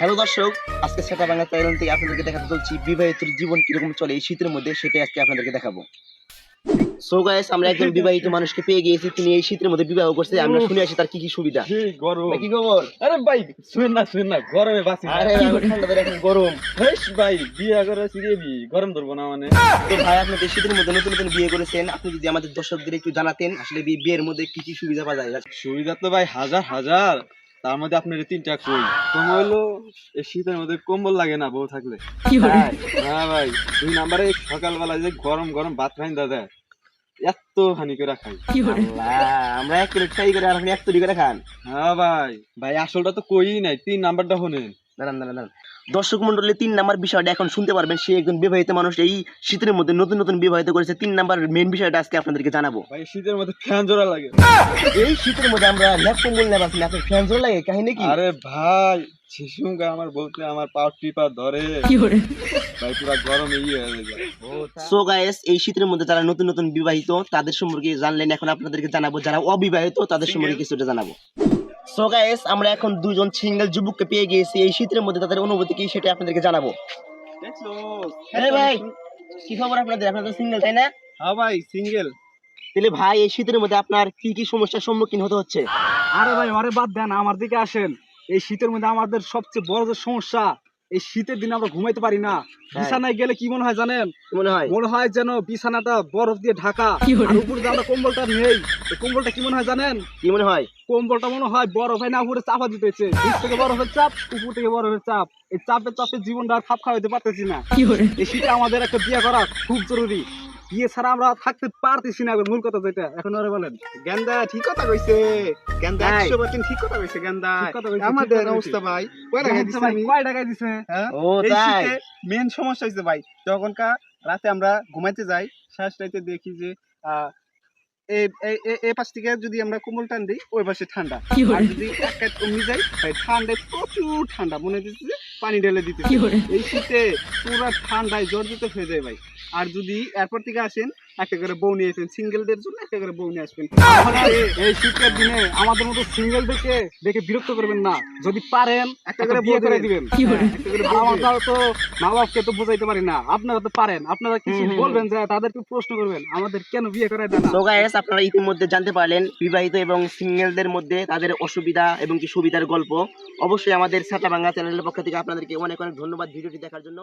Hello দর্শক, আজকে সেটা বাংলা চ্যানেল থেকে আপনাদেরকে দেখাতে চলছি বিবাহিত জীবন কিরকম চলে এই শীতের মধ্যে, সেটাই আজকে আপনাদেরকে দেখাবো। সো গাইস, আমরা একজন বিবাহিত মানুষকে পেয়ে গিয়েছি, তিনি এই শীতের মধ্যে বিবাহ করছে। আমরা শুনে আসি তার কি কি সুবিধা। সেই গরম। ভাই, কি খবর? আরে ভাই শুনেন না গরমে বাঁচি না। আরে ঠান্ডা ধরে এখন গরম। হেস ভাই বিয়ে করে সিরিয়ালি গরম ধরবো না মানে। তো ভাই, আপনি তো শীতের মধ্যে নতুন নতুন বিয়ে করেছেন, আপনি যদি আমাদের দর্শকদের একটু জানাতেন আসলে বিয়ের মধ্যে কি কি সুবিধা পাওয়া যায়। সুবিধা তো ভাই হাজার হাজার, তার মধ্যে আপনার এই তিনটা কই কম হইলো। এই শীতের মধ্যে কম্বল লাগে না বউ থাকলে। হ্যাঁ, হ্যাঁ ভাই, 2 নম্বরে সকালবেলা যে গরম গরম ভাত রাইন্দা দেয়, এত হানি করে খাই। আমরা এক প্লেট ফ্রাই করে আর আপনি এক তৈরি করে খান। হ্যাঁ ভাই, ভাই আসলটা তো কই নাই, 3 নাম্বারটা শোনেন। দাঁড়ান দাঁড়ান দাঁড়ান, দর্শক মন্ডলী 3 নাম্বার বিষয়টা এখন শুনতে পারবেন। সে একজন বিবাহিত মানুষ, এই শীতের মধ্যে নতুন নতুন বিবাহিত করেছে। 3 নাম্বার মেন বিষয়টা আজকে আপনাদেরকে জানাবো। ভাই শীতের মধ্যে ফ্যান জোড়া লাগে। এই শীতের মধ্যে আমরা ল্যাপ কম্বল নেবার আপনার ফ্যান জোর লাগে, কাহিনী কি? আরে ভাই শিশুঙ্গা আমার বলতে আমার পা টিপা ধরে ভাই, পুরা গরমে হয়ে যায়। সো গাইস, এই শীতের মধ্যে যারা নতুন নতুন বিবাহিত তাদের সম্পর্কে জানলেন, এখন আপনাদেরকে জানাবো যারা অবিবাহিত তাদের সম্পর্কে কিছুটা জানাবো। সো গাইস, আমরা এখন দুজন সিঙ্গেল যুবককে পেয়ে গিয়েছি। এই শীতের মধ্যে তাদের অনুভূতি কি সেটা আপনাদেরকে জানাবো। দেখছো? আরে ভাই, কি খবর আপনাদের? আপনাদের সিঙ্গেল, তাই না? হ্যাঁ ভাই সিঙ্গেল। তাহলে ভাই, এই শীতের মধ্যে আপনার কি কি সমস্যার সম্মুখীন হতে হচ্ছে? আরে ভাই আরে বাদ দেন, আমার দিকে আসেন। এই শীতের মধ্যে আমাদের সবচেয়ে বড় যে সমস্যা, এই শীতের দিনে আমরা ঘুমাইতে পারি না। বিছানায় গেলে কি মনে হয় জানেন? কি মনে হয়? মনে হয় যেন বিছানাটা বরফ দিয়ে ঢাকা, আর উপরে যে আমরা কম্বলটা নেই, এই কম্বলটা কি মনে হয় জানেন? কি মনে হয়? কম্বলটা মনে হয় বরফ হয় না, উপরে চাপা দিতেছে। নিচ থেকে বরফের চাপ, উপর থেকে বরফের চাপ। এই চাপে চাপে জীবনটা আর খাপ খাওয়াইতে পারতেছি না। এই শীতে আমাদের একটা বিয়ে করা খুব জরুরি। বিয়ে ছাড়া আমরা থাকতে পারতেছি না। মূল কথা যেটা এখন ওরা বলেন। গেন্দা ঠিক কথা কইছে, গেন্দা হ্যাঁ। 100% ঠিক কথা কইছে গেন্দা। ঠিক কথা কইছে, আমাদের ঠিক কথা অবস্থা কইছে। ভাই কয় টাকা দিছে আমি? কয় টাকায় দিছে? হ্যাঁ? ও এই তাই? শীতে মেন সমস্যা হইছে ভাই, যখনকার রাতে আমরা ঘুমাইতে যাই, শেষ রাতে দেখি যে এই পাশ থেকে যদি আমরা কম্বল টান দিই, ওই পাশে ঠান্ডা। আর যদি এক কাট কমে যাই ভাই, ঠান্ডায় প্রচুর ঠান্ডা, মনে হচ্ছে যে পানি ঢেলে দিতে। এই শীতে পুরো ঠান্ডায় জর্জরিত হয়ে যায় ভাই। আর যদি এরপর থেকে আসেন, একটা করে বউ নিয়ে আসবেন, সিঙ্গেলদের জন্য একটা করে বউ নিয়ে আসবেন। এই শীতের দিনে আমাদের মতো সিঙ্গেল দেখে বিরক্ত করবেন না। যদি পারেন একটা করে বিয়ে বিয়ে করে করে দিবেন। একটা করে আর বউ আমরা তো মা বাপকে তো বোঝাইতে পারি না, আপনারা তো পারেন। আপনারা কিছু বলবেন, যে তাদেরকে প্রশ্ন করবেন আমাদের কেন বিয়ে করে দেন না। সো গাইস, আপনারা ইতিমধ্যে জানতে পারলেন বিবাহিত এবং সিঙ্গেলদের মধ্যে তাদের অসুবিধা এবং কি সুবিধার গল্প। অবশ্যই আমাদের সাটা বাংলা চ্যানেলের পক্ষ থেকে আপনাদেরকে অনেক অনেক ধন্যবাদ ভিডিওটি দেখার জন্য।